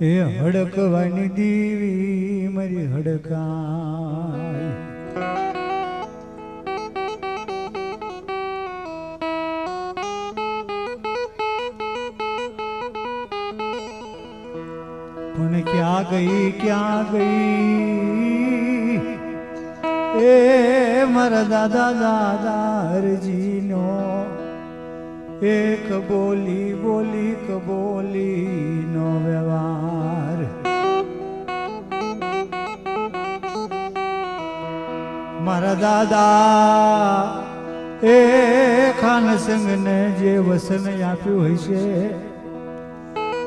એ હડકવાની દેવી મારી હડકાય પણ ક્યાં ગઈ એ મારા દાદા દાદા હરજીનો એક બોલી નો વ્યવહાર મારા દાદા એ ખાન સંગને જે વસન આપ્યું હોય છે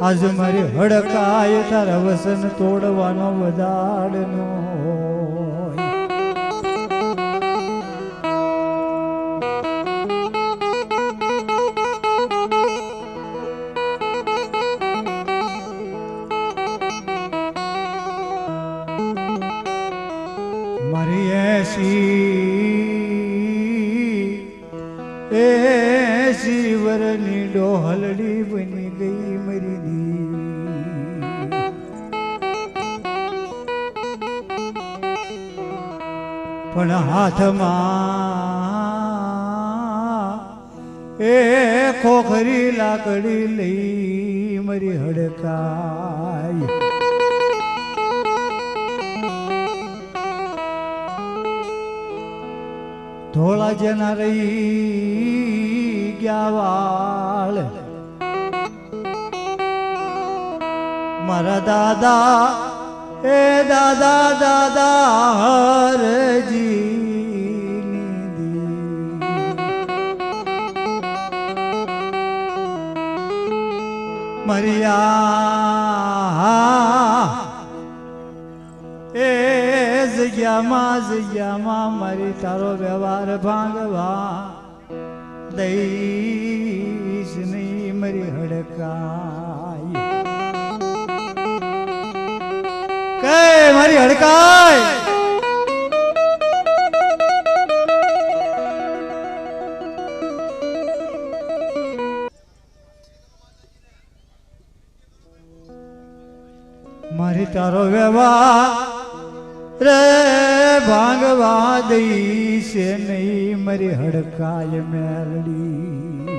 આજ મારી હડકાય તારા વસન તોડવાનો વધાડનો મારી એસી વરની ડોહલડી બની ગઈ મારી દેવી પણ હાથમાં એ ખોખરી લાકડી લઈ મારી હડકાય ધોળા જના રહી ગયા વાળ મારા દાદા એ દાદા હરજી મરિયા એ જગ્યામાં મારી તારો વ્યવહાર ભાંગવા દઈશ નહીં મારી હડકાય કે મારી હડકાય મારી તારો વ્યવહાર રે ભાંગવા દઈશ નહીં મારી હડકાય મેલડી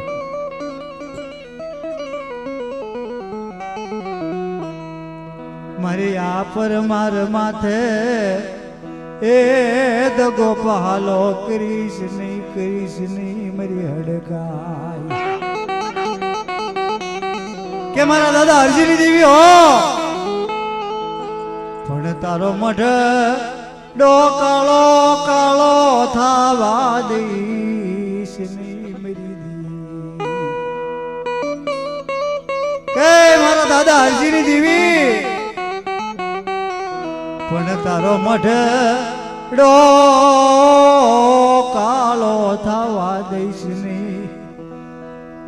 મારી આ પર માર માથે એ દગો પહાલો કરીશ નહીં મારી હડકાય કે મારા દાદા હરજીની દેવી હો પણ તારો મઢ કાળો થાવા દઈશ નહીં મારી દેવી કે મારા દાદા હરજીની દેવી પણ તારો મઢ કાળો થાવા દઈશ નહીં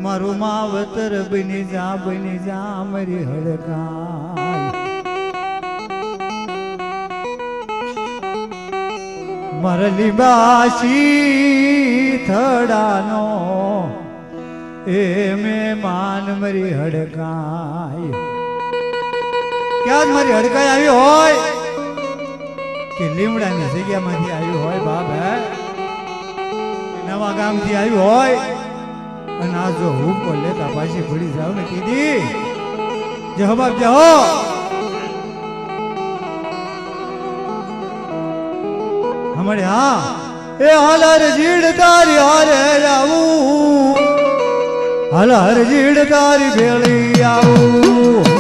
મારું માવતર બની જા મારી હડકાય મારા લીબાસી થડાનો એ મેમાન મારી હડકાય ક્યાં મારી હડકાય આવી હોય કે લીમડાની જગ્યામાંથી આવ્યું હોય બાપ હે નવા ગામથી આવ્યું હોય અને આ જો હુકો લેતા પાછી પડી જાવ ને કીધી જવાબ જાઓ હમણે હા એ હાલર જીડ તારી હારે આવું હાલર જીડ તારી ભેળી આવું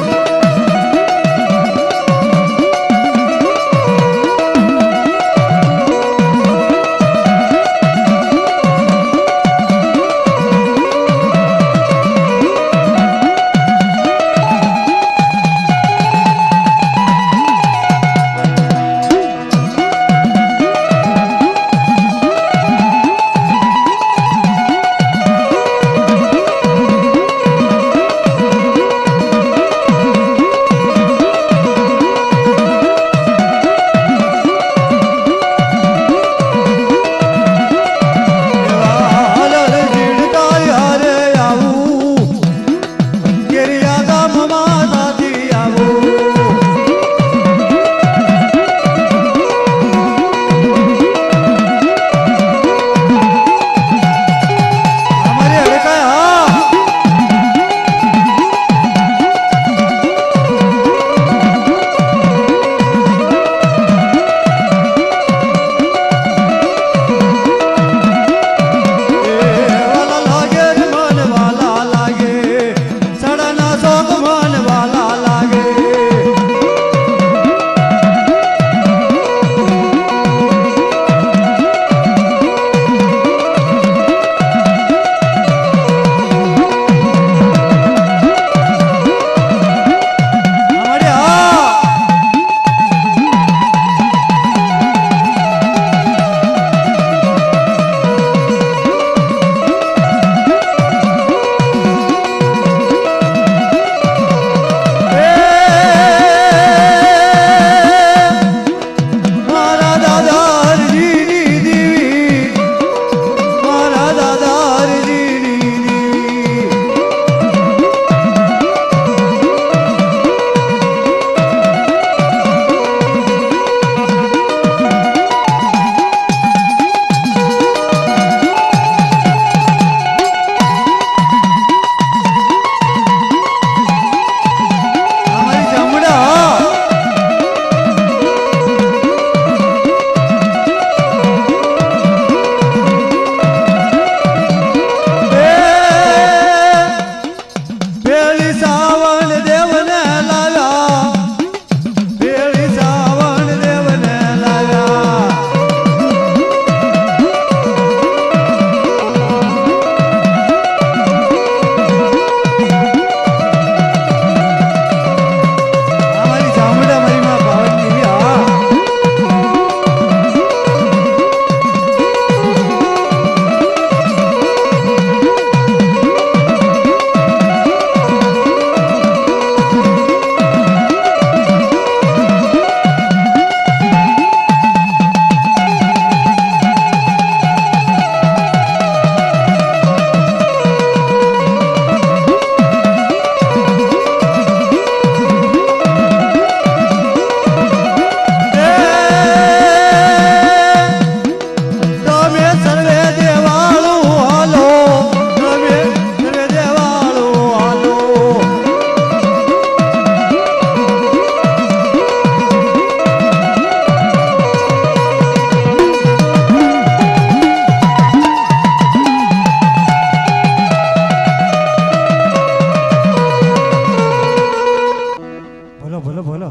ભલો ભલો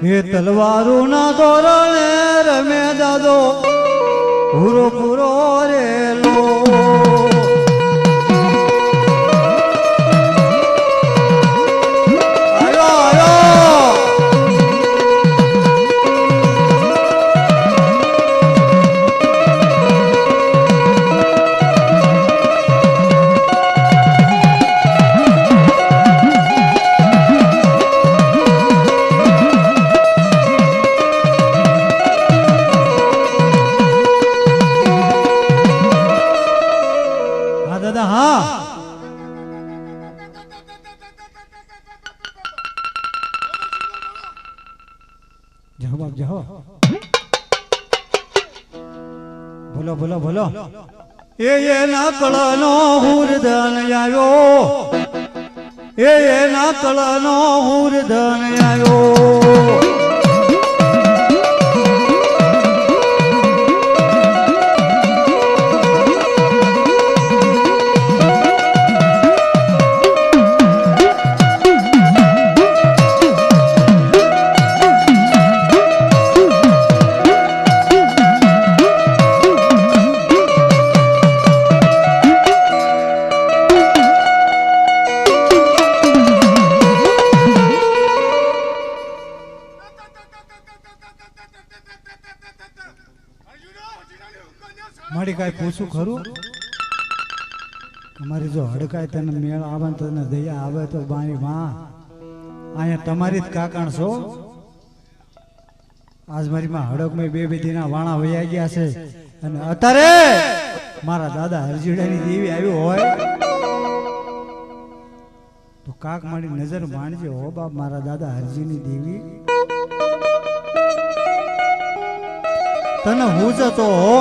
એ તલવારો ના તોરણે રમે દાદો પૂરો પૂરો રેલો બોલો બોલો બોલો એ ના કળનો હુરધન આવ્યો એ ના કળનો હુરધન આવ્યો મારી કાંઈ પૂછું ખરું તમારી જો હડકાય તને મેળ આવે તને દયા આવે તો બાઈ માં અહીંયા તમારી જ કાકણ છો આજ મારી માં હડકમાં બે દીના વાણા વયા ગયા છે અને અત્યારે મારા દાદા હરજીડાની દેવી આવ્યો હોય તો કાક મારી નજર માણજો હો બાપ મારા દાદા હરજીની દેવી તને હું જતો હો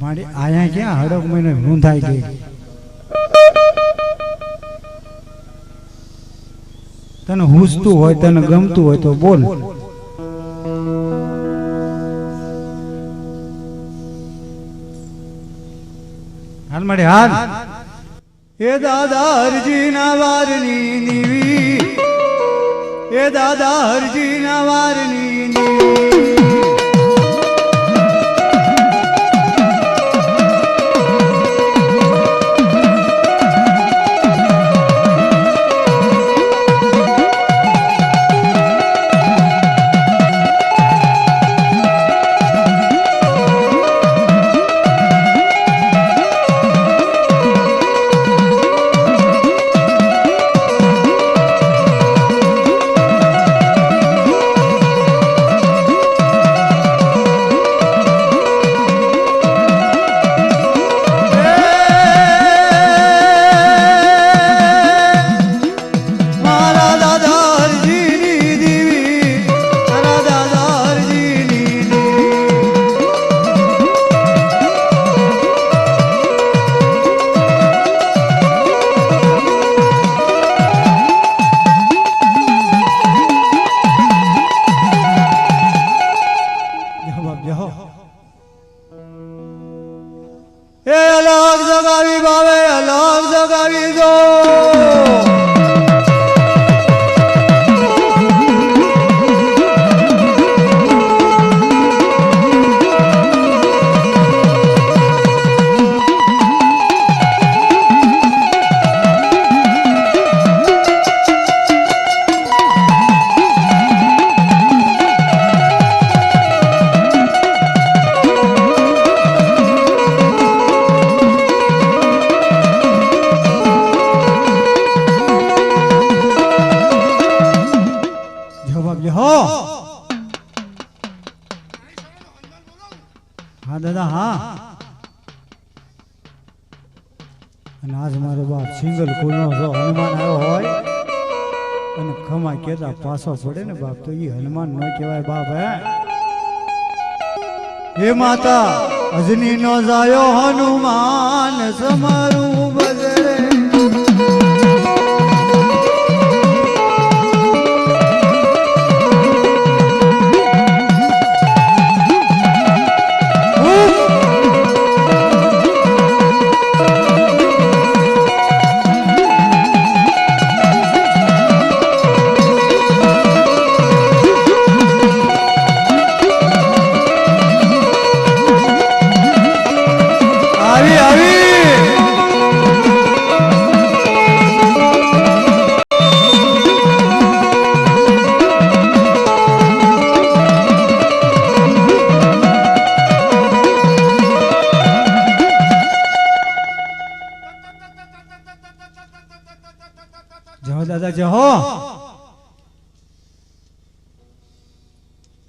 મારી આયા ક્યાં હડક મહિને નોંધાઈ ગઈ તને હુંચતું હોય તને ગમતું હોય તો બોલ હાલ મારી હાલ એ દાદા હરજી ના વારની નીવી એ દાદા હરજી ના વારની નીવી અલગ જગાવી બાવે અલગ જગાવી દો हाँ दादा हाँ आज मारो बाप सिंगल कुलनो जो हनुमान आयो होय અને ખમા કેતા પાછો પડે ને બાપ તો ઈ હનુમાન ન કહેવાય બાપ હે માતા અજની નો જાયો હનુમાન સમરું બજરે દાદા જય હો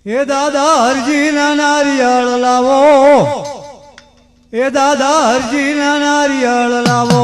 એ દાદા હરજી ના નારિયેળ લાવો એ દાદા હરજી ના નારિયેળ લાવો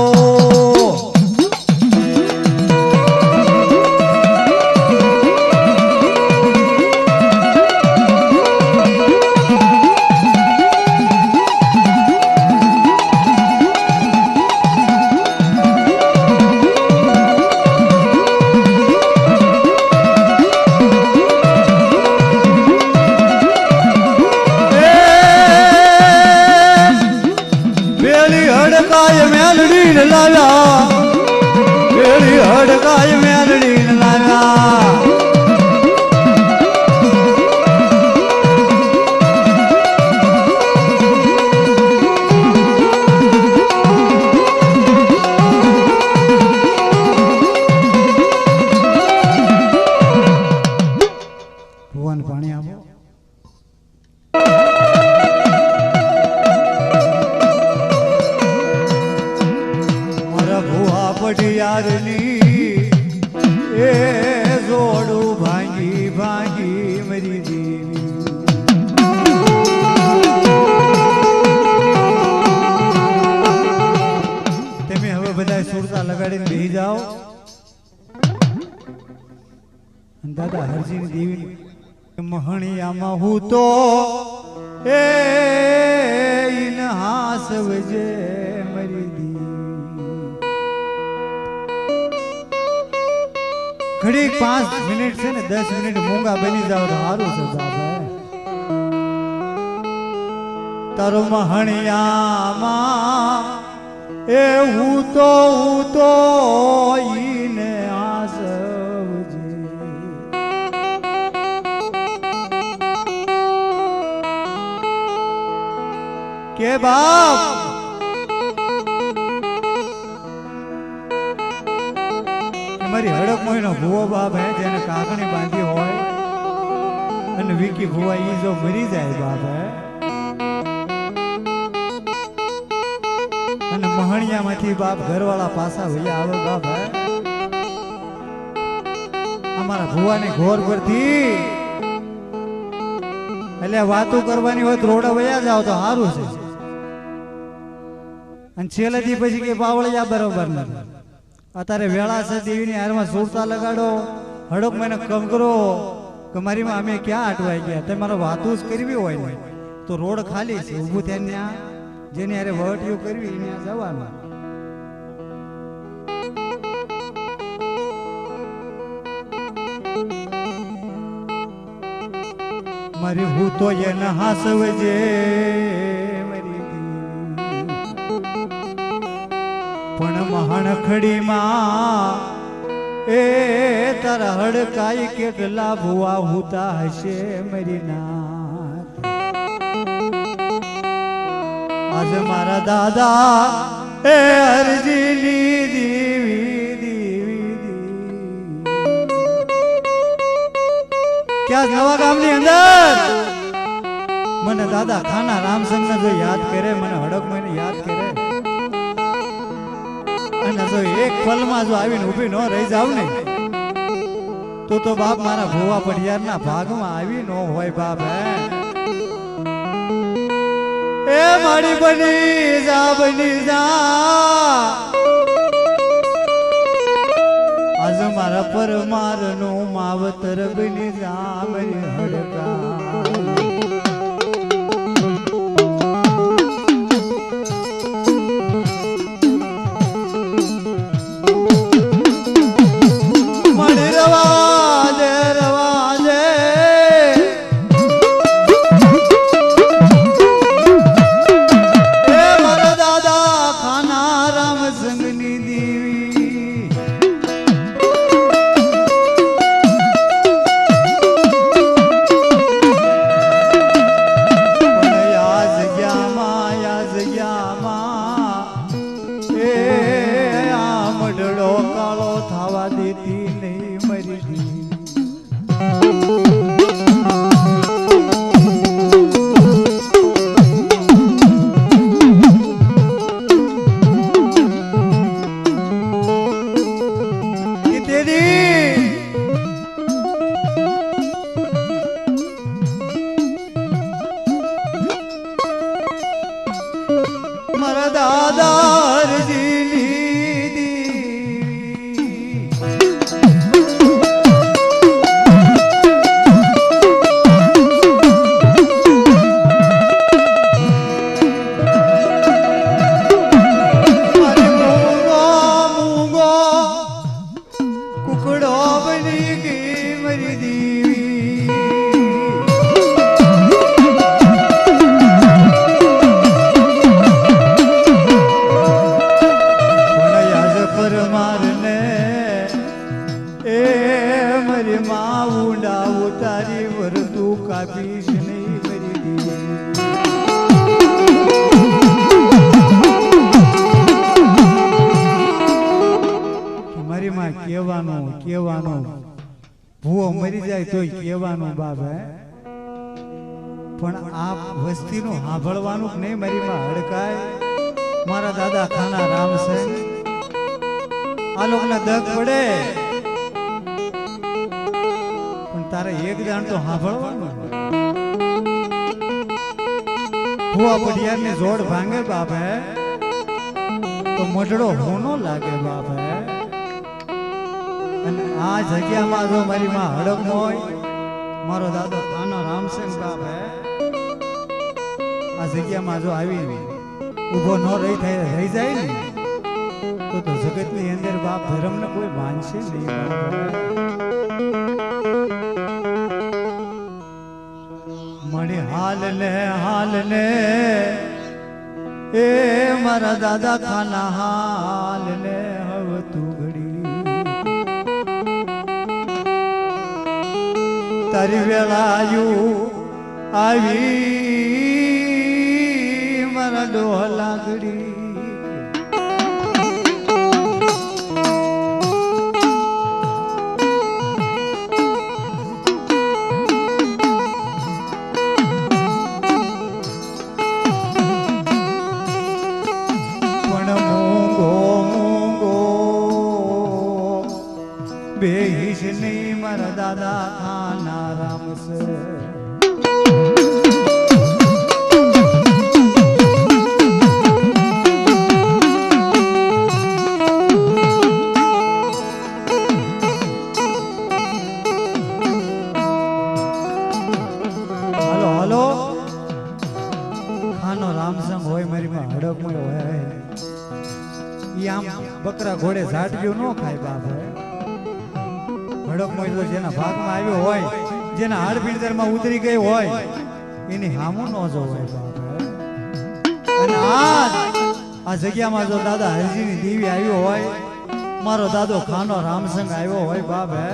હડકાય મેલડી લાલા ભગવાન પાણી આપો મારા ભુવા પઢિયારની એ જોડું ભાંગી ભાંગી મરી દેવી તમે હવે બધા સુરતા લગાડીને બેસી જાઓ દાદા હરજીની દેવી મહણિયામાં હું તો એ હાસવજે મરી દી ઘડી 5 મિનિટ છે ને 10 મિનિટ મૂંગા બની જાવ તો સારું છે બાબા તારો મહણિયામાં એ હું તો ઈને આસવજે કે બાપ મારી હડક મોયનો ભૂવો બાપ હે જેને કાકણી બાંધી હોય અને વિકી ભૂવા ઈ જો મરી જાય બાપ હે અને મહણિયામાંથી બાપ ઘરવાળા પાછા વયા આવે બાપ હે અમારા ભૂવાની ઘોર પરથી એટલે વાતો કરવાની હોય તો રોડા વયા જાવ તો સારું છે અને છેલ્લેથી પછી કે બાવળિયા બરોબર નથી અત્યારે વેળા છે દેવીની હારમાં સુરતા લગાડો હડક મને કંકરો કે મારીમાં અમે ક્યાં અટવાઈ ગયા તમારે વાતો જ કરવી હોય ને તો રોડ ખાલી છે ઊભું ત્યાં ત્યાં જેની હારે વહટીઓ કરવી ત્યાં જવાનું મારી હું તો એને હાસવજે પણ મહાણખડીમાં એ તારા હડકાઈ કેટલા ભુવા હુતા હશે મરી નાથ આજે મારા દાદા એ હરજીની દેવી ક્યાં નવા ગામની અંદર મને દાદા ખાના રામસંગને જો યાદ કરે મને હડક મને યાદ કરે અને જો એક પલમાં જો આવીને ઊભી ન રહી જાવ ને તો બાપ મારા ભુવા પઢિયારના ભાગમાં આવી ન હોય બાપ હે એ મારી બની જા આજ મારા પરમારનું માવતર બની જા મારી હડકા કહેવાનું ભૂવો મરી જાય તોય કહેવાનું બાપ હે પણ આ વસ્તીનું સાંભળવાનું જ નહીં મારી માં હડકાય મારા દાદા ખાના રામ છે આ લોકોને દગ પડે પણ તારે એક દાણ તો સાંભળવાનું ભૂવા પડિયારની જોડ ભાંગે બાપ હે તો મઢડો હોનો લાગે બાપ હે અને આ જગ્યામાં જો મારી માં હડક હોય મારો દાદો ખાનો રામસેન બાપ હે આ જગ્યામાં જો આવી ઊભો ન રહી જાય ને તો જગતની અંદર બાપ ધર્મને કોઈ માનશે નહીં મળી હાલ ને એ મારા દાદા ખાના હાલ ને હવે તું ઘડી તારી વેળાયું આવી મારા ડોહલા ઘડી બેહીશ નહીં મારા દાદા ખાના રામ છે હાલો હાલો ખાનો રામસંગ હોય મારી માં હડક હોય ઈ આમ બકરા ઘોડે ઝાટવ્યું ન ખાય બાપ હડકમાં જેના ભાગમાં આવ્યો હોય જેના હાડપિંજરમાં ઉતરી ગઈ હોય એની હામો ન જોવાય બાપ અને આ જગ્યામાં જો દાદા હરજીની દેવી આવ્યો હોય મારો દાદો ખાનો રામસંગ આવ્યો હોય બાપ હે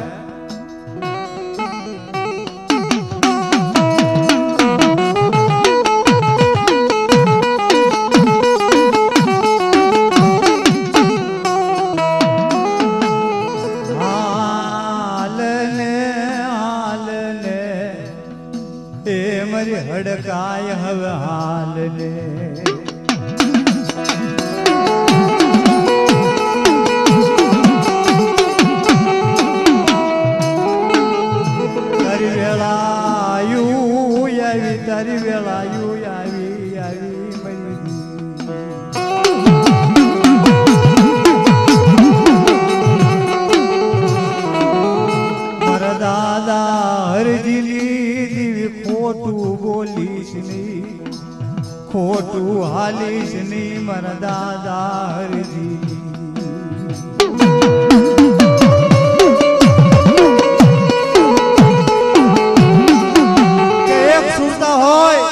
હડકાય હવે હાલ ને તારી વેળાયું આવી તારી વેળાયું આવી મારા દાદા હરજીલી દીવી ખોટું બોલીશ નહીં ખોટું હાલીશ નહીં મારા દાદા હરજી એક સુરતા હોય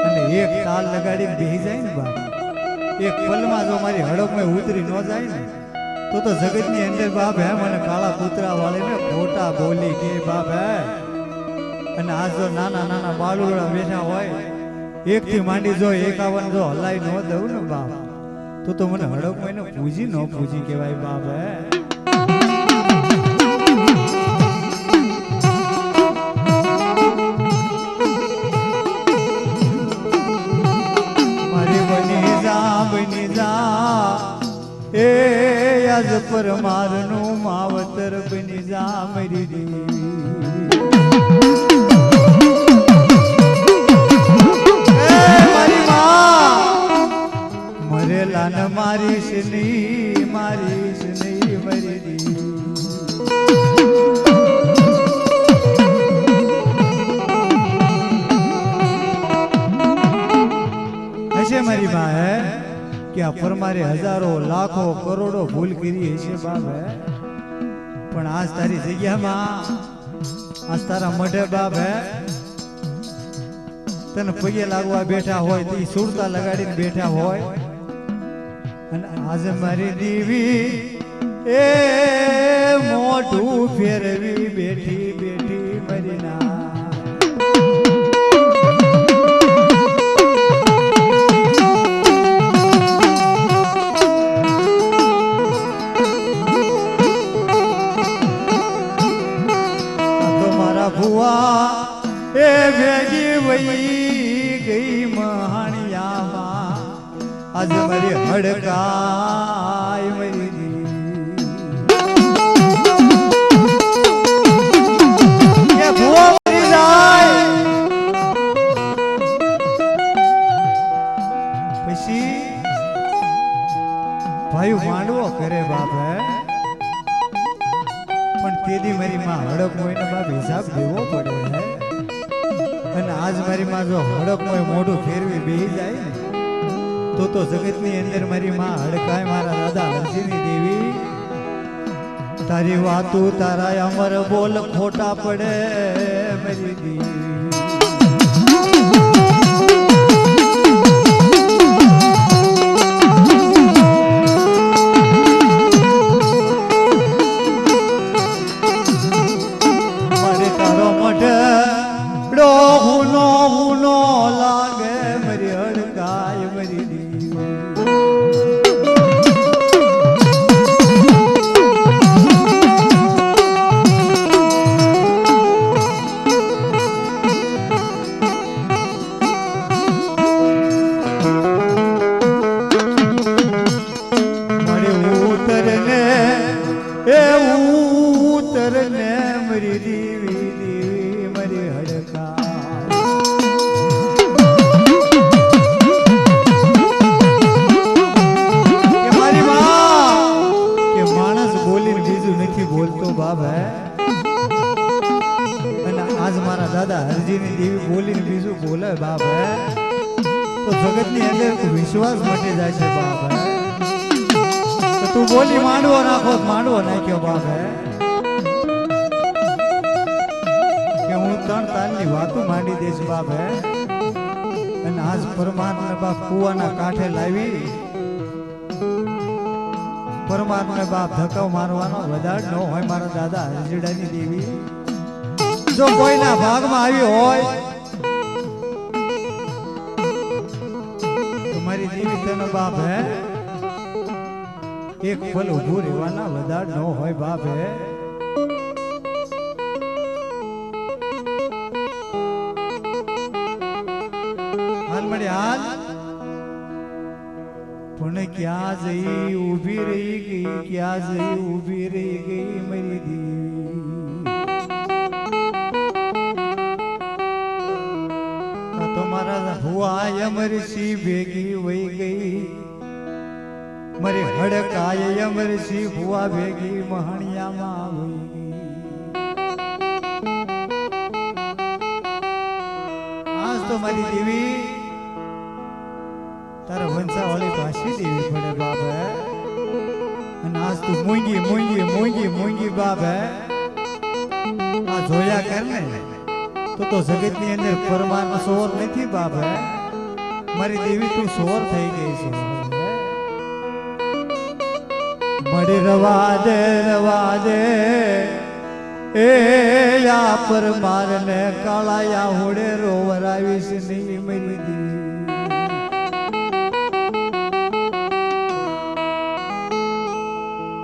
અને એક તાલ લગાડી બેહી જાય ને બાપ એક પલમાં જો મારી હડકમાં ઉતરી ન જાય ને તો જગતની અંદર બાપ હે મને કાળા કૂતરા વાળીને ખોટા બોલી કે બાપ હે અને આ જો નાના નાના બાળુડા બેઠા હોય એક થી માંડી જો 51 જો હલાઈ ન દઉં ને બાપ તો મને હડક મહિને પૂજી ન પૂજી કહેવાય બાપ હે મારી બની જા એ આજ પરમારનું માવતર બની જા મારી દેવી મરેલા ન મારીશ નહીં મરી હશે મારી બા હે કે આ પરમારે હજારો લાખો કરોડો ભૂલ કરી હશે બાપ હે પણ આજ તારી જગ્યામાં આજ તારા મઢે બાપ હે તને પગે લાગવા બેઠા હોય તે સુરતા લગાડીને બેઠા હોય અને આજે મારી દેવી એ મોઢું ફેરવી બેઠી મારી ના હડકાય મરી કે ભૂવો મરી જાય પછી ભાઈ માંડવો કરે બાપ હે પણ તેદી મારી માં હડક હોય ને બાપ હિસાબ દેવો પડે હે અને આજ મારી માં જો હડક હોય મોઢું ફેરવી બેહી જાય ને તો જગતની અંદર મારી માં હડકાય મારા દાદા હરજીની દેવી તારી વાતું તારા અમર બોલ ખોટા પડે મારી દેવી વિશ્વાસ મટી જાય છે બાપ તો તું બોલી માંડવો નાખો માંડવો નાખ્યો બાપ કે હું ત્રણ તાલની વાતો માંડી દઈશ બાપ અને આજ પરમાત્મા બાપ કુવાના કાંઠે લાવી પરમાત્મા બાપ ધક્કો મારવાનો વધાર ન હોય મારા દાદા હરજીડાની દેવી જો કોઈના ભાગમાં આવી હોય મારી દેવી તને બાપ હે એક પલ ઉભું રહેવાના વધાર ન હોય બાપ હે હાલ મળી હાલ પણ ક્યાં જઈ ઊભી રહી ગઈ ક્યાં જઈ ઊભી રહી ગઈ મારી દેવી તમારા હુઆ અમરસી ભેગી વહી ગઈ મારી હડકાય અમરસી ભુવા ભેગી મહણિયામાં વહી ગઈ આજ તો મારી દેવી તારા વંશાવાળી પાછી દેવી પડે બાપ હે અને આજ તું મૂંગી મૂંગી મૂંગી મૂંગી બાપ હે આ જોયા કર ને તો જગતની અંદર પરમાત્મા સોર નથી બાપ હે મારી દેવી તું સોર થઈ ગઈ છે મળી રવા દે એ યા પરમાર ને કાળાયા હોડે રોવરાવીશ નહીં મારી દેવી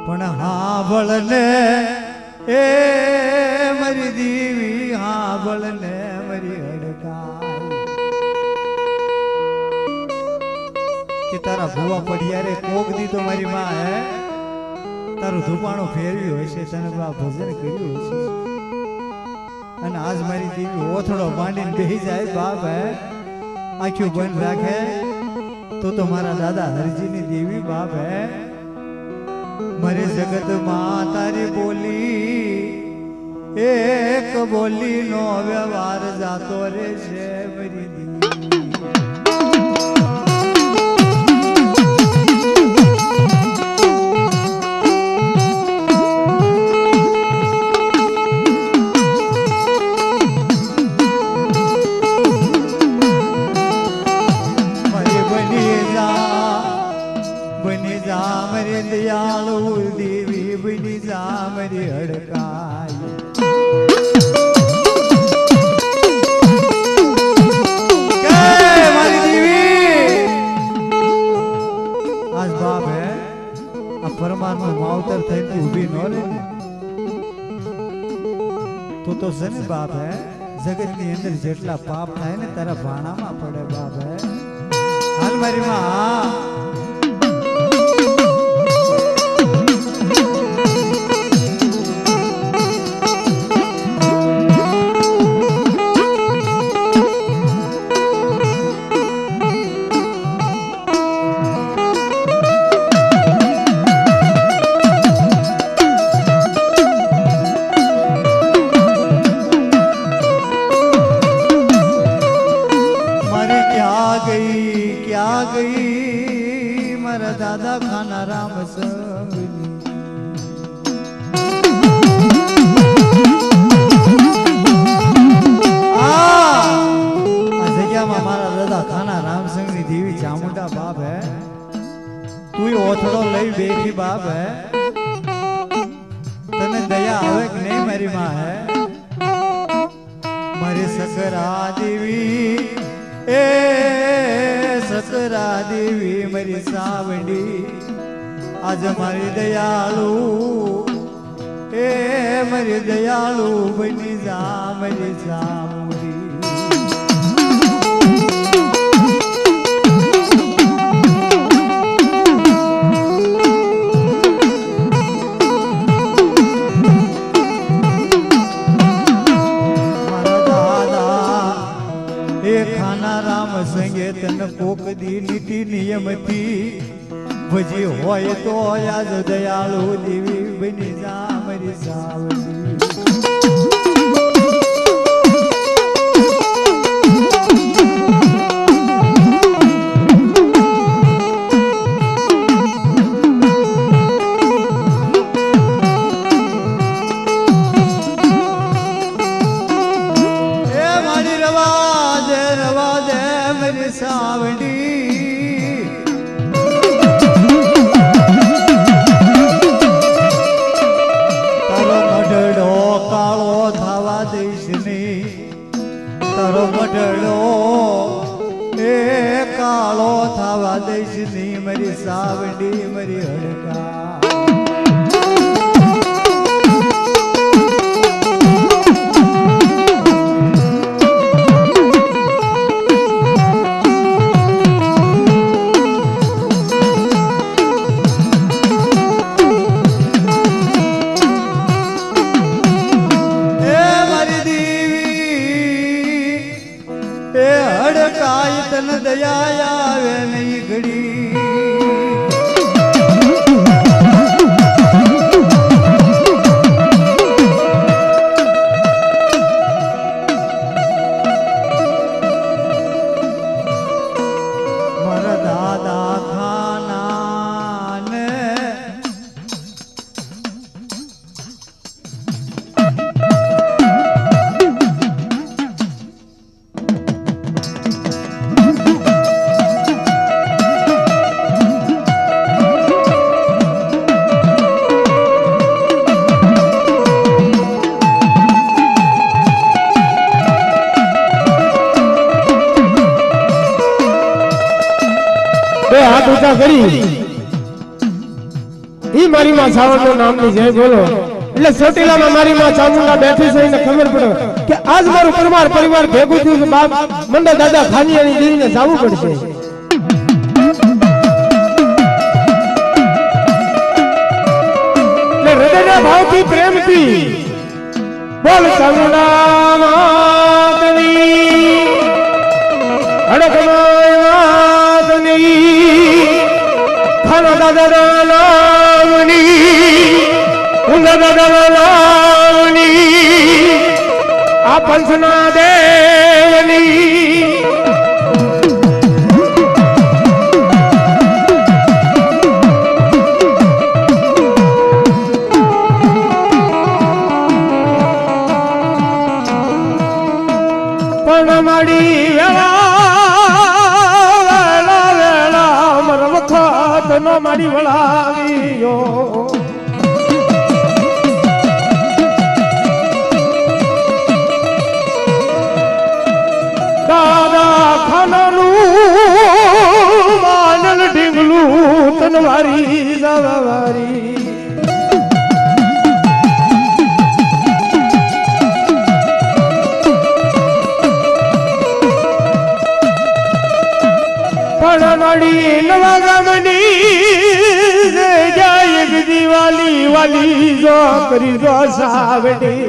પણ હા ભળને એ મારી દેવી હા ભળને મારી હડકાય કે તારા ભૂવા પડિયારે કોક દી તો મારી માં હે તારું ધૂપાણું ફેરવ્યું હોય છે તને બા ભજન કર્યું હોય છે અને આજ મારી દેવી ઓથડો માંડીને બેહી જાય બાપ હે આંખ્યું બંધ રાખે તો મારા દાદા હરજીની દેવી બાપ હે મારે જગત માં તારી બોલી એક બોલી નો વ્યવહાર જાતો રે છે મારી દેવી બની જા મારી દયાળુ દેવી બની જા મારી હડકાય મારી દેવી આજ બાપ હે આ પરમાત્મા માવતર થઈને ઊભી ન રહે તો છે ને બાપ હે જગતની અંદર જેટલા પાપ થાય ને તારા ભાણામાં પડે બાપ હે હાલ મારી માં દાદા ખાના રામ સંગની મારા દાદા ખાના રામસંગની દેવી ચામુંડા બાપ હે તું ઓથડો લઈ બેઠી બાપ હે તને દયા આવે કે નહીં મારી માં હે મારી સકરા દેવી એ સકરા દેવી મારી સાવડી આજ મારી દયાળુ એ મારી દયાળુ બની જા મારી સામુડી સંગે તન કોક દી નીતિ નિયમથી ભજી હોય તો આજ દયાળુ દેવી બની જા મારી સાવડી સાવડી તારો મઢડો કાળો થવા દઈશ નહીં તારો મઢડો એ કાળો થવા દઈશ નહીં મારી સાવડી મારી હડકા તન દયા આવે નહીં ઘડી મારા દાદા ખાના ને હાથ ઊંચા કરી ઈ મારી માં સાવરનું નામની જય બોલો એટલે ચોટીલામાં મારી માં ચામુંડા બેઠી છે એને ખબર પડે કે આજ મારું પરિવાર ભેગું થયું છે બાપ મંડા દાદા ખાનિયાની દેવીને જાવું પડશે એટલે હૃદયના ભાવથી પ્રેમથી બોલ ચામુંડા માતની ખાના દાદા નામની ઉંદા દાદા નામની આ પંચના દેવની પણ માડી નો મારી વળાવ્યો દાદા ખાનાનું માનલ ઢીંગલું તનવારી જવારી પડનાડી નવા ગામની જાય દિવાલી વાલી જો કરી જો સાવડી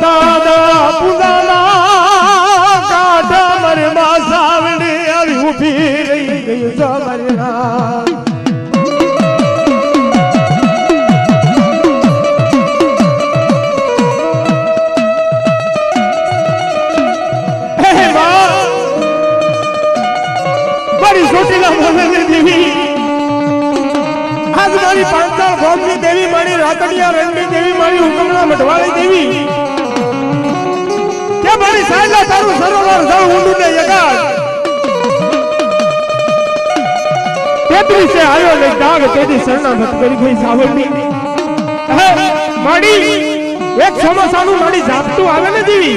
દાદા પુદાના કાઢા મરે માં સાવડી આવી ઊભી રહી ગઈ જો મરના મારી પાંચાળ ગોમની દેવી મારી રાતડિયા રણની દેવી મારી હુકમના મઢવાળી દેવી કે મારી સાયલા તારું સરોવર જાઉં ઊંડું ને યગાડ તેત્રી સે આવ્યો ને દાગ તેદી શરણાગત કરી ગઈ સાવરની હે માડી એક ચોમાસાનું માડી ઝાપટું આવે ને દેવી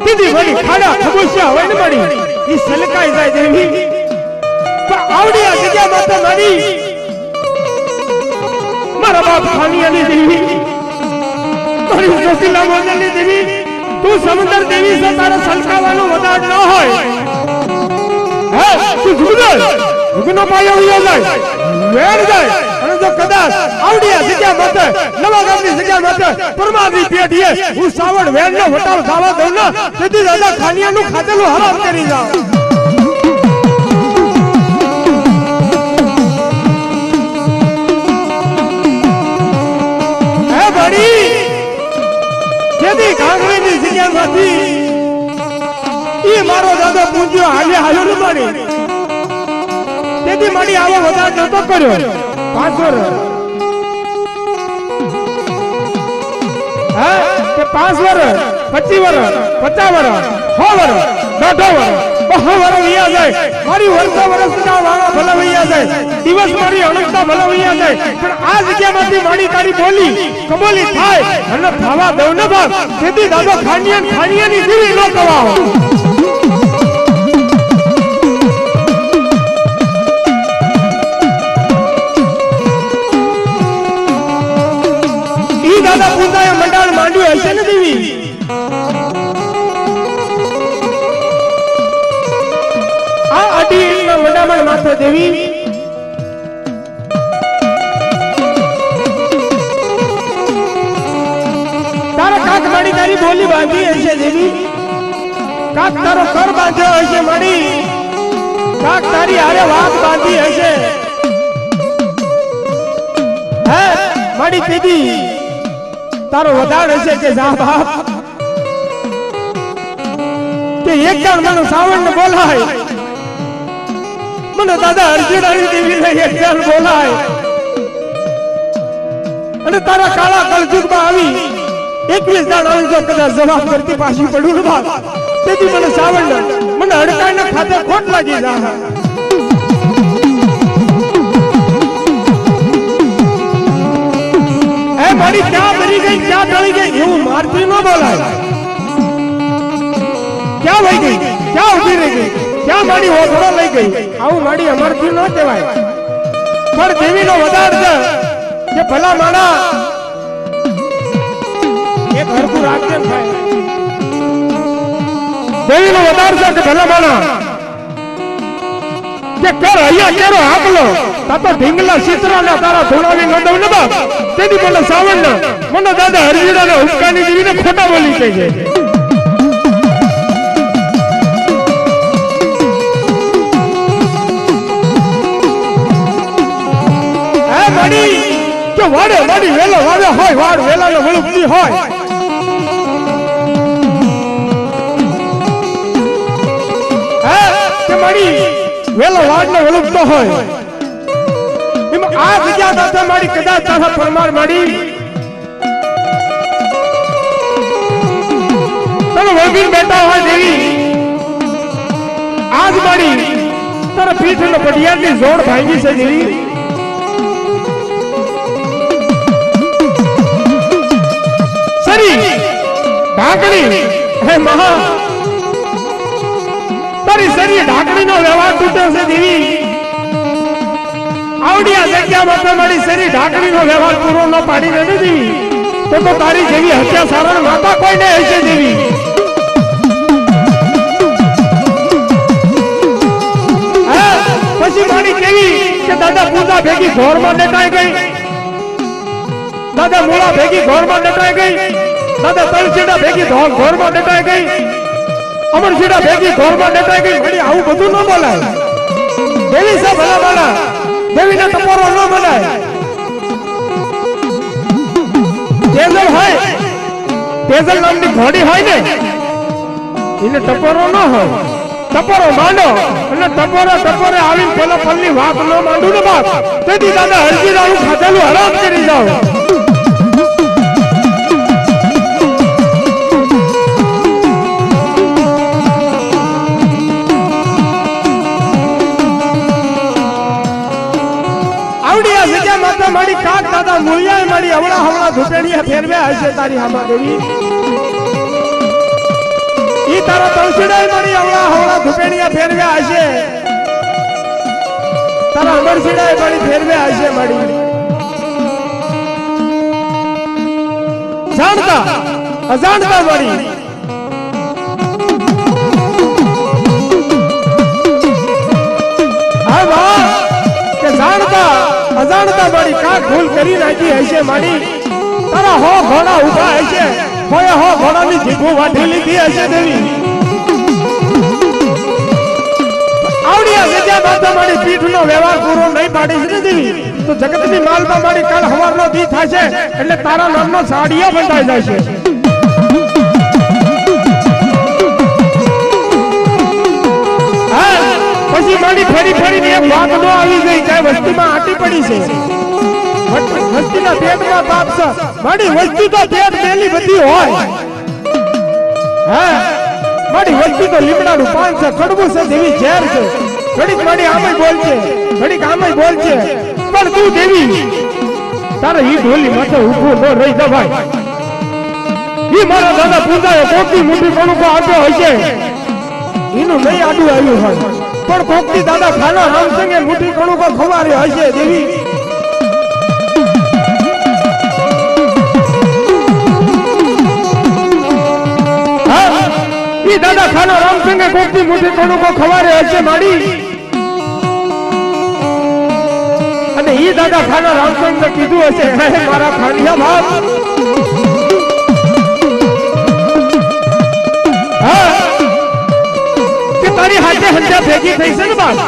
દીદી માડી ખાડા ખબોશિયા હોય ને માડી ઈ સલકાઈ જાય દેવી પણ આવડી આ જગ્યા માતા માડી મારા બાપ ખાનિયાની દેવી મારી જોશીલા મોજલની દેવી તું સમંદર દેવી છે તારે સલકાવાનો વદાડ ન હોય હે તું જુગનો પાયો વિયો જાય વેર જાય અને જો કદાચ આવડી આ જગ્યા માથે નવા ગામની જગ્યા માથે પરમારની પેઢીએ હું સાવણ વેરનો વટાળ ખાવા દઉં ને તેથી દાદા ખાનિયાનું ખાધેલું હરામ કરી જાઉં હે બડી જેથી કાંગરીની જગ્યામાંથી ઈ મારો દાદો પૂંજ્યો હાલ્યો ને મારી તેથી મારી આવો વધાર નતો કર્યો 5 વર્ષ હે કે 5 વર્ષ 25 વર્ષ 50 વર્ષ 100 વર્ષ 150 વર્ષ 100 વર્ષ વિયા જાય મારી વર્ષના વાળા ભલા વિયા જાય દિવસ મારી અનંતતા ભલા વિયા જાય પણ આ જગ્યામાંથી મારી તારી બોલી કબોલી થાય અને થવા દઉં ને બાપ તેથી દાદો ખાનિયાની જીવી ન કવાઓ દાદા પૂજાએ મંડાણ માંડ્યું હશે ને દેવી આ અડીના મંડામણ માથે દેવી તારા કાક માડી તારી બોલી બાંધી હશે દેવી કાક તારો કર બાંધ્યો હશે માડી કાક તારી હારે વાત બાંધી હશે હે માડી દીદી તારો વધાર હશે કે જા બાપ કે એક જણ મને સાવણ ને બોલાય મને દાદા અર્જુનાની દેવી ને એક જણ બોલાય અને તારા કાળા કળજુગમાં આવી 21 જણ આવી જો કદાચ જવાબ કરતી પાછી પડું ને બાપ તેથી મને સાવણ મને હડકાઈને ખાતે ખોટ લાગી જા મારી ક્યાં મરી ગઈ ક્યાં ટળી ગઈ એવું મારથી ન બોલાય ક્યાં વહી ગઈ ક્યાં ઉભી રહી ગઈ ક્યાં મારી ઓથડો લઈ ગઈ આવું મારી અમારથી ન કહેવાય પણ દેવીનો વધાર છે કે ભલા માણા એક હરખું રાખજે થાય દેવીનો વધાર છે કે ભલા માણા કે કર અહીંયા કેરો હાકલો તાતો ઢીંગલા ચિત્રના તારા ધોળાવી ન દઉં ને બાપ તેથી મને સાવણ મને દાદા હરજીડાને હુક્કાની દેવીને ખોટા બોલી કહી છે હે માડી કે વાડે માડી વેલો વાડે હોય વાડ વેલાનો વળુકતી હોય હે કે માડી વેલો વાડનો વળુકતો હોય આ બીજા દાદા મારી કદાચ તારા પરમાર માડી તને વળગીને બેઠા હોય દેવી આજ માડી તારા પીઠનો પડિયાની જોડ ભાંગી છે દેવી સરી ઢાકણી હે મહા તારી સરી ઢાકણીનો વ્યવહાર તૂટે છે દેવી આવડિયા જગ્યામાં તમારી સરી ઢાકણીનો વ્યવહાર પૂરો ન પાડી દે દેવી તો તારી જેવી હત્યા સારણ માતા કોઈને હશે દેવી પછી મારી કેવી કે દાદા પૂજા ભેગી ઘોરમાં ડટાઈ ગઈ દાદા મૂળા ભેગી ઘોરમાં ડટાઈ ગઈ દાદા તળસીડા ભેગી ઘોરમાં ડટાઈ ગઈ અમરસીડા ભેગી ઘોરમાં ડટાઈ ગઈ મળી આવું બધું ન બોલાય દેવી સા ભલા ભલા દેવીને ટપોરો ન બનાય તેજલ હોય તેજલ નામની ઘોડી હોય ને એને ટપોરો ન હોય ટપોરો માંડો અને ટપોરે આવીને પેલો પલ્લી વાત ન માંડું ને બાપ તેથી દાદા હરજી રાણું ખાધેલું હરામ કરી જાઓ. મારી કાક દાદા મૂળિયા મારી હવળા ધૂપેણીયા ફેરવ્યા હશે તારી હામા દેવી. ઈ તારા તળસીડાય મારી હવળા ધૂપેણીયા ફેરવ્યા હશે. તારા અમરસીડાય મારી ફેરવ્યા હશે મારી. જાણતા અજાણતા મારી હા વાહ કે જાણતા અજાણતા મારી કાક ભૂલ કરી નાખી હશે મારી. તારા હો ઘોડા ઉભા હશે કોઈ હો ઘોડાની જીભું વાઢી લીધી હશે દેવી. આવડિયા વેજા બાધા મારી પીઠનો વ્યવહાર પૂરો નહીં પાડીશ ને દેવી તો જગતની માલમાં મારી કાલ હવારનો દી થશે એટલે તારા નામનો સાડીઓ બંધાઈ જશે. પછી મારી ફરી એક વાત નો આવી ગઈ જાય વસ્તીમાં આટી પડી છે. વસ્તીના પેટમાં પાપ છે મારી વસ્તી તો પેટ મેલી બધી હોય. હે મારી વસ્તી તો લીમડાનું પાન છે કડવું છે દેવી ઝેર છે. ઘડીક મારી આમે બોલ છે ઘડીક આમે બોલ છે પણ તું દેવી તારે ઈ ઢોલી માથે ઊભું ન રહી જવાય. ઈ મારા દાદા પૂજાએ કોકી મોટી કણુકો આપ્યો હશે એનું નહીં આડું આવ્યું હોય પણ કોકની દાદા ખાના રામસંગે મોટી કણુકો ખવાર્યો હશે દેવી. ઈ દાદા ખાના રામસંગે કોકની મોટી કણુકો ખવાર્યો હશે માડી. અને ઈ દાદા ખાના રામસંગે કીધું હશે હે મારા ખાનિયા બાપ તારી હાથે હંજા ભેગી થઈ છે ને બાપ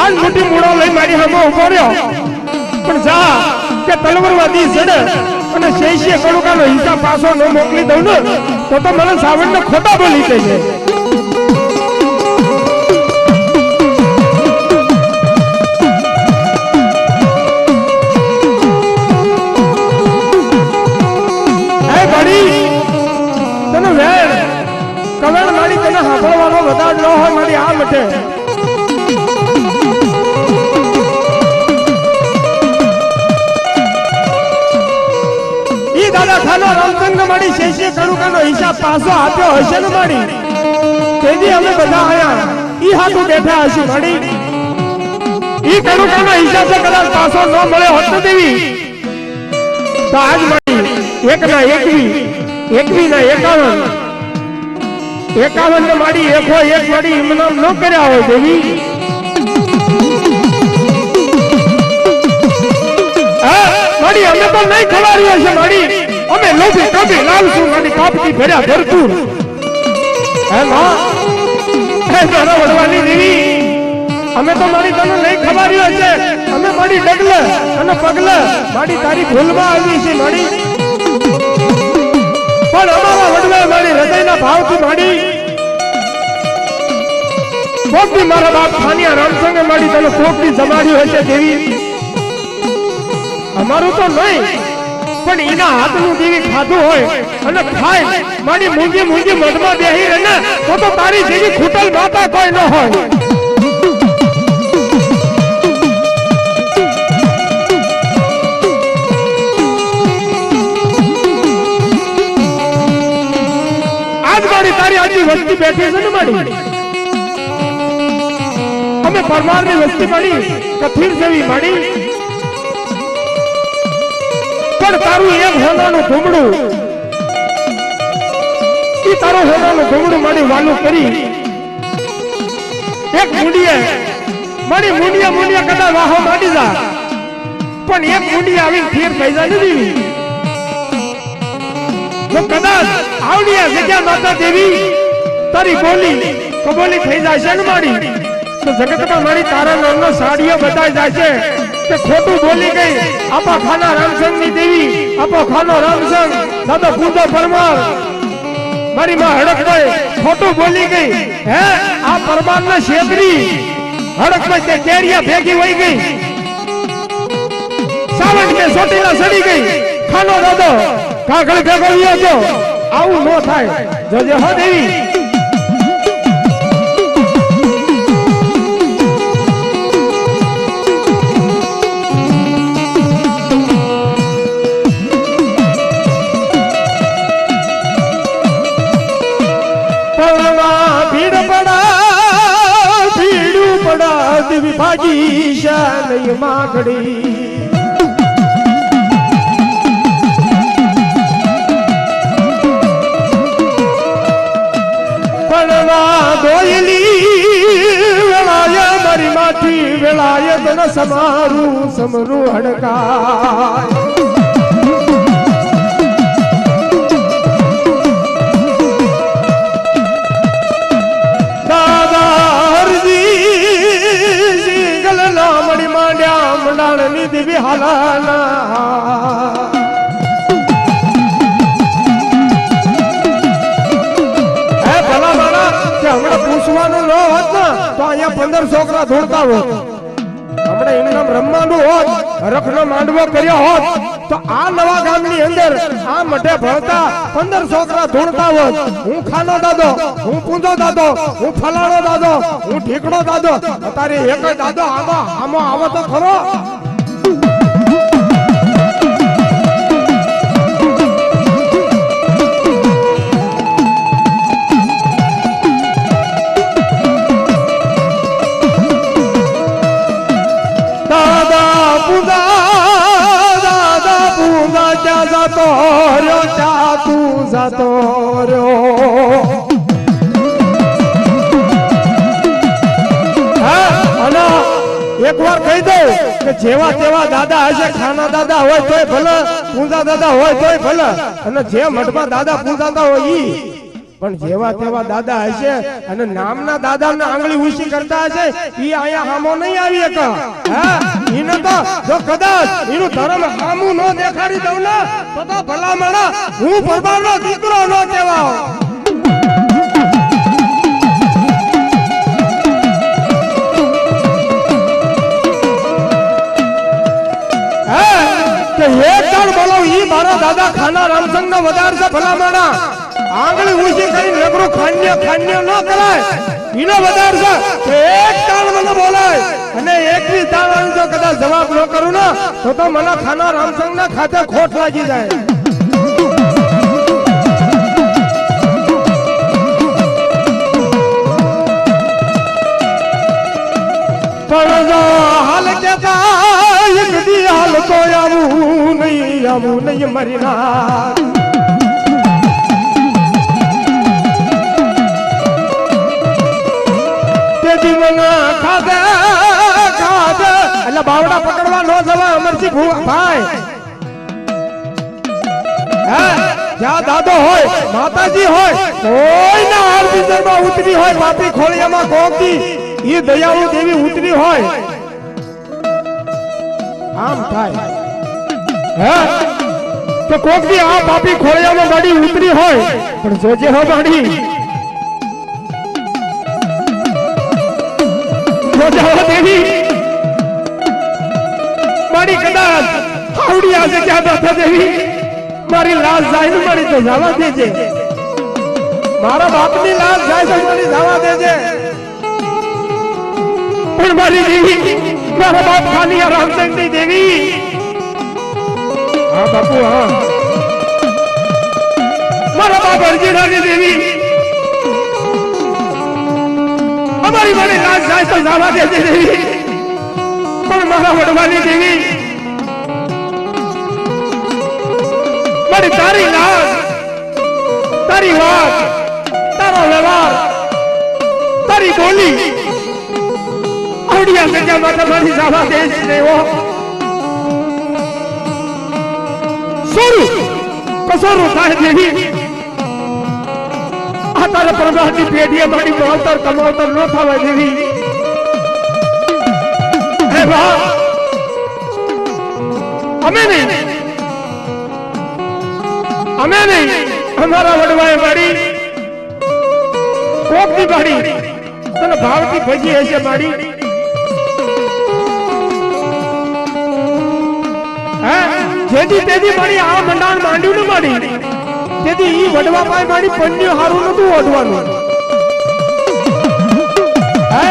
આજ મોટી મૂળો લઈ મારી સામે ઉભો રહ્યો પણ જા કે તલવારવાદી સડે અને શેષીએ કણુકાનો હિસાબ પાછો ન મોકલી દઉં ને તો મને સાવણને ખોટા બોલી દે છે. હે બડી તને વેર કવળ મારી તને સાંભળવાનો વધાર ન હોય મારી આ મટે. ઈ દાદા ખાનો રામચંદ્ર મારી શેષીએ કણુકાનો હિસાબ પાછો આપ્યો હશે ને મારી તેથી અમે બધા આયા ઈ હાથું બેઠા હશે મારી. ઈ કણુકાનો હિસાબ કદાચ પાછો ન મળે હોત ને દેવી તો આજ મારી 1 ના 21 ના 51 ને મારી એકો એક મારી ઇમનામ ન કર્યા હોય દેવી. મારી અમે તો નહીં ખવારીએ છે મારી અમે લોભી કભી લાલસુ મારી કાપથી ભર્યા ભરપૂર. હે માં હે મારા વડવાની દેવી અમે તો મારી તને નહીં ખવારીએ છે અમે મારી ડગલે અને પગલે મારી તારી ભૂલમાં આવી છે મારી. પણ અમારા વડવે મારી હૃદયના ભાવથી માડી કોકની મારા બાપ ખાનિયા રામસંગે માડી તને કોકની જમાડ્યું હશે દેવી. અમારું તો નહીં પણ એના હાથનું દેવી ખાધું હોય અને ખાય મારી મૂંગી મધમાં બેહી રહે ને તો તારી જેવી ખૂટલ માતા કોઈ ન હોય. તારી આજી વસ્તી બેઠી છે ને મારી અમે પરમારની વસ્તી મારી કથીર જેવી મારી પણ તારું એક હોનાનું ઘૂમડું ઈ તારું હોનાનું ઘૂમડું મારી વાલું કરી એક મુંડિયા કદાચ વાહો માંડી જા પણ એક મુંડિયા આવીને ફેર થઈ જાય નથી. જો કદાચ આવડિયા જગ્યા માતા દેવી તારી બોલી કબોલી થઈ જશે ને મારી તો જગતમાં મારી તારા નામનો સાડીઓ બતાઈ જશે કે ખોટું બોલી ગઈ આપા ખાના રામસંગ ની દેવી આપો ખાનો રામસંગ દાદા પૂજો પરમાર મારી માં હડકભાઈ ખોટું બોલી ગઈ હે આ પરમાર ના શેતરી હડકભાઈ તે કેરિયા ભેગી વહી ગઈ સાવજ કે સોટીલા સડી ગઈ ખાનો દાદો કાગળ ભેગો વિયો ગયો આવું ન થાય જોજે હો દેવી ભાજી શાલય માગડી પડવા દોયલી વેળાય મારી માથી વેળાય તન સમારું સમરું હડકાય દિવ્ય હાલાના હે ભલા મારા કે હમણાં પૂછવાનું ન હોત ને તો અહીંયા 15 છોકરા ધોળતા હોત હમણાં એમનામ રમવાનું હોત રખનો માંડવો કર્યો હોત તો આ નવા ગામની અંદર આ મઢે ભણતા 15 છોકરા ધોળતા હોત હું ખાનો દાદો હું પૂંજો દાદો હું ફલાણો દાદો હું ઢીકડો દાદો અત્યારે એક જ દાદો આમાં આવો તો ખરો જાતો રહ્યો અને એકવાર કહી દઉં કે જેવા તેવા દાદા હશે ખાના દાદા હોય તોય ભલે પૂંજા દાદા હોય તોય ભલે અને જે મઠમાં દાદા પૂંજાતા હોય ઈ પણ જેવા તેવા દાદા હશે અને નામના દાદાને આંગળી ઊંચી કરતા હશે ઈ અહીંયા હામો નહીં આવી શકે હા ઈને તો જો કદાચ એનું ધર્મ હામું ન દેખાડી દઉં ને તો ભલા માણા હું પરબારનો દીકરો ન કહેવાવ કે એક દાડ બોલો ઈ મારા દાદા ખાના રામચંદ્ર નો વધાર છે ભલા માણા આંગળી ઊંચી કરીને લેકરું ખાન્ય ન કરાય ઈનો વધાર છે એક દાડ મને બોલાય અને એકવી દાડ જો કદાચ જવાબ ન કરું ને તો મને ખાના રામચંદ્ર ના ખાતે ખોટ લાગી જાય પણ જો હાલ કેતા એક દી હાલ તો આવું નહીં મરી ના એટલે બાવડા પકડવા ન જવા અમરસિંહ ભાઈ જ્યાં દાદો હોય માતાજી હોય કોઈના હાર વિચારમાં ઉતરી હોય પાપી ખોળિયામાં કોકી ઈ દયાળુ દેવી ઉતરી હોય આમ થાય હે તો કોકની આ પાપી ખોળિયામાં ગાડી ઉતરી હોય પણ જોજે હો ગાડી દેવી મારી કદાચ હાવડી આજે ક્યાં દાદા દેવી મારી લાશ જાય ને મારી તો જવા દેજે મારા બાપની લાશ જાય તો મારી જવા દેજે પણ મારી દેવી મારા બાપ ખાલી રામચંદ્રની દેવી હા બાપુ હા મારા બાપ અર્જુનાની દેવી અમારી મારી લાશ જાય તો જવા દેજે દેવી પણ મારા વડવાની દેવી મારી તારી લાશ તારી વાત તારો વ્યવહાર તારી બોલી આવડિયા જગ્યામાં તમારી જવા દેશ દેવો સોરું કસોરું થાય દેવી આ તારા પ્રભાની પેઢીએ મારી માવતર કમાવતર ન થવા દેવી હે બાપ અમે નહીં અમારા વડવાએ મારી કોક ની માડી તને ભાવતી ભજી હશે માડી હે જેથી તેદી માડી આ મંડાણ માંડ્યું ને માડી તેથી ઈ વડવા પાય માડી પન્યું હારું નતું ઓઢવાનું હે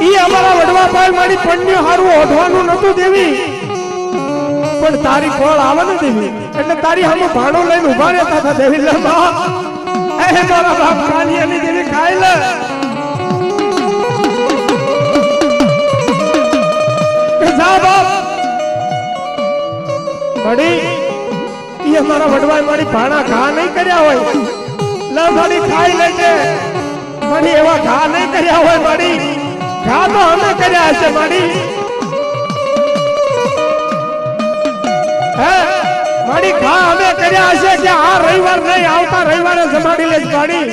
ઈ અમારા વડવા પાય માડી પન્યું હારું ઓઢવાનું નતું દેવી પણ તારી ફળ આવે ને દેવી એટલે તારી સામે ભાણો લઈને ઉભા રહેતા હતા દેવી લે બા એ મારા બાપ કાલિયાની દેવી ખાઈ લે જા બાપ મડી ઈ અમારા વડવાએ મારી ભાણા ઘા નહીં કર્યા હોય લે મારી ખાઈ લેજે મડી એવા ઘા નહીં કર્યા હોય મડી ઘા તો અમે કર્યા હશે મડી મારી ઘા અમે કર્યા હશે કે આ રવિવાર નહીં આવતા રવિવારે જમાડી લેજ ગાડી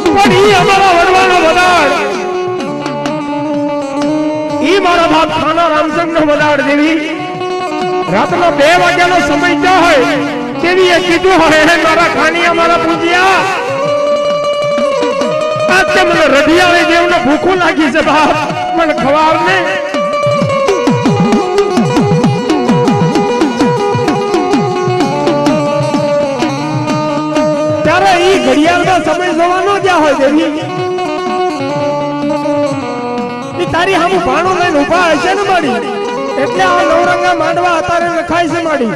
પણ ઈ અમારા વડવાનો વડાડ ઈ મારા બાપ ખાના રામચંદ્ર નો વડાડ દેવી રાતનો 2 વાગ્યાનો સમય થયો હોય તેવી એ કીધું હોય હે મારા ખાનિયા મારા પૂજ્યા આજ કે મને રઢિયાળી દેવને ભૂખું લાગી છે બાપ મને ખવાવ ને ઘડિયાળનો સમય જોવાનો જ્યાં હોય દેવી ઈ તારી સામે ભાણો લઈને ઊભા હશે ને માડી એટલે આ નવરંગા માંડવા અત્યારે લખાય છે માડી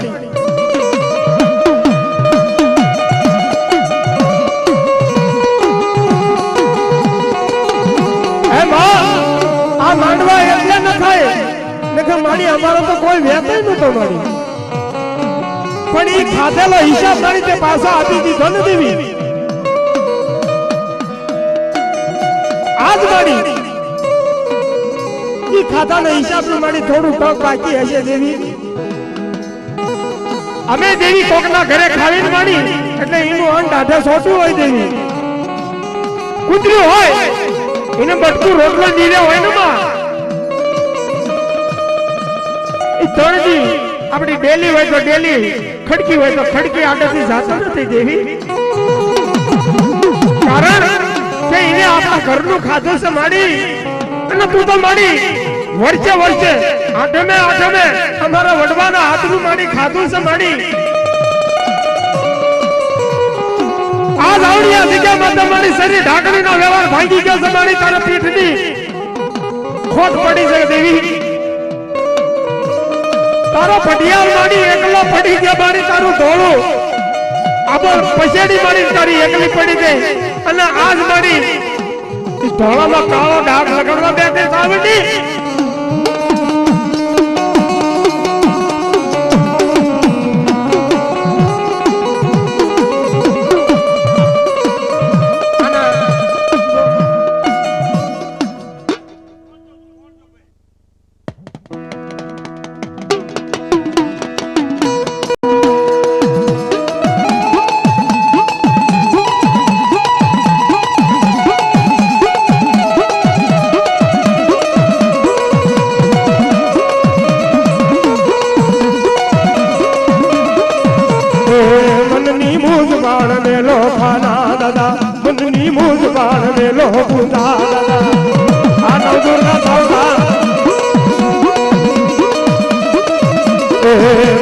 હે માં આ માંડવા એટલે નખાય નખર માડી અમારો તો કોઈ વેપાર નતો માડી પણ ઈ ખાધેલો હિસાબ મારી તે પાછો આપી દીધો ને દેવી આજ માડી ઈ ખાધાનો હિસાબ ની માડી થોડું ટોક બાકી હશે દેવી અમે દેવી કોકના ઘરે ખાવીને માડી એટલે એનું અન્ન દાઢે સોટું હોય દેવી કૂતર્યું હોય એને બટકું રોટલો દીધે હોય ને માં ઈ તણજી આપણી ડેલી હોય તો ડેલી ખડકી હોય તો ખડકી આડેથી જાતો નથી દેવી કારણ કે એને આપણા ઘરનું ખાધું છે માડી અને તું તો માડી વર્ષે વર્ષે આઠમે અમારા વડવાના હાથનું માડી ખાધું છે માડી આ લાવડિયા જગ્યામાં તમારી શરીર ઢાકણીનો વ્યવહાર ભાંગી ગયો છે માડી તારા પીઠની ખોટ પડી છે દેવી તારો પટિયાલ માડી એકલો પડી ગયો માડી તારું ધોળું આબર પછેડી માડી તારી એકલી પડી ગઈ અને આજ માડી ધોળામાં કાળો ડાઘ લગાડવા બેઠે સાવડી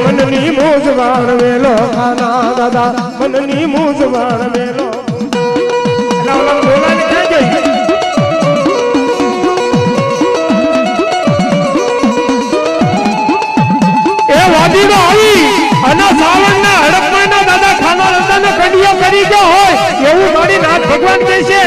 મનની મૂંઝવણ વેલો ખાના દાદા મનની મૂંઝવણ વેલો બોલાને ક્યાં ગઈ એ વાદીનો આવી અને સાવણના હડપના દાદા ખાના દાદાને કડિયો કરી ગયો હોય એવું મારી નાથ ભગવાન કહે છે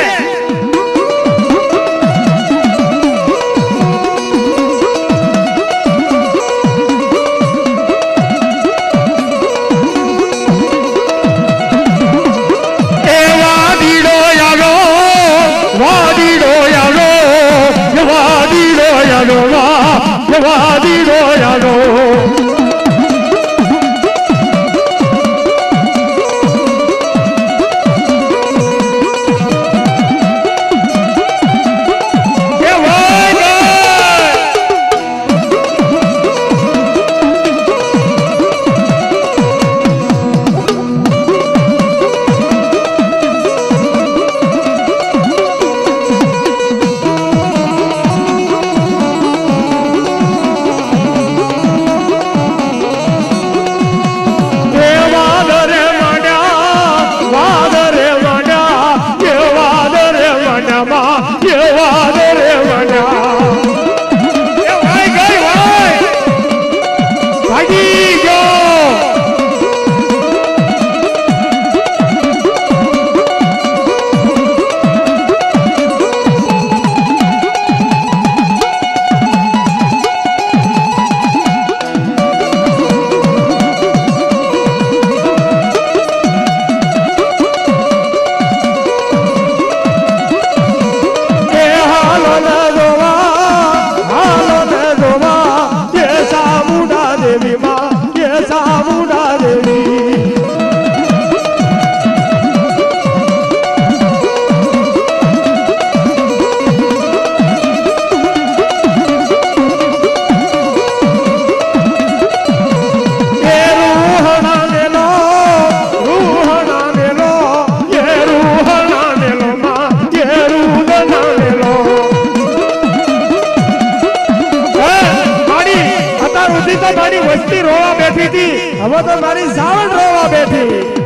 હવે તો મારી સાવણ રોવા બેઠી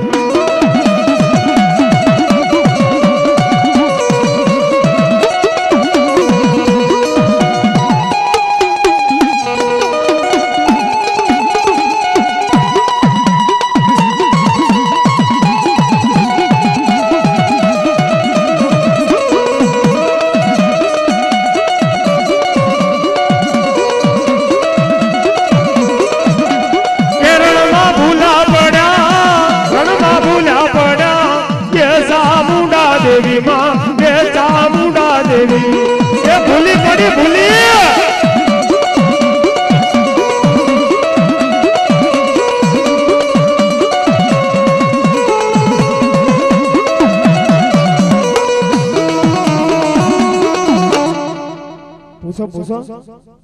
देवी मां ये चामुंडा देवी ये भूली पड़ी भूली पूछो पूछो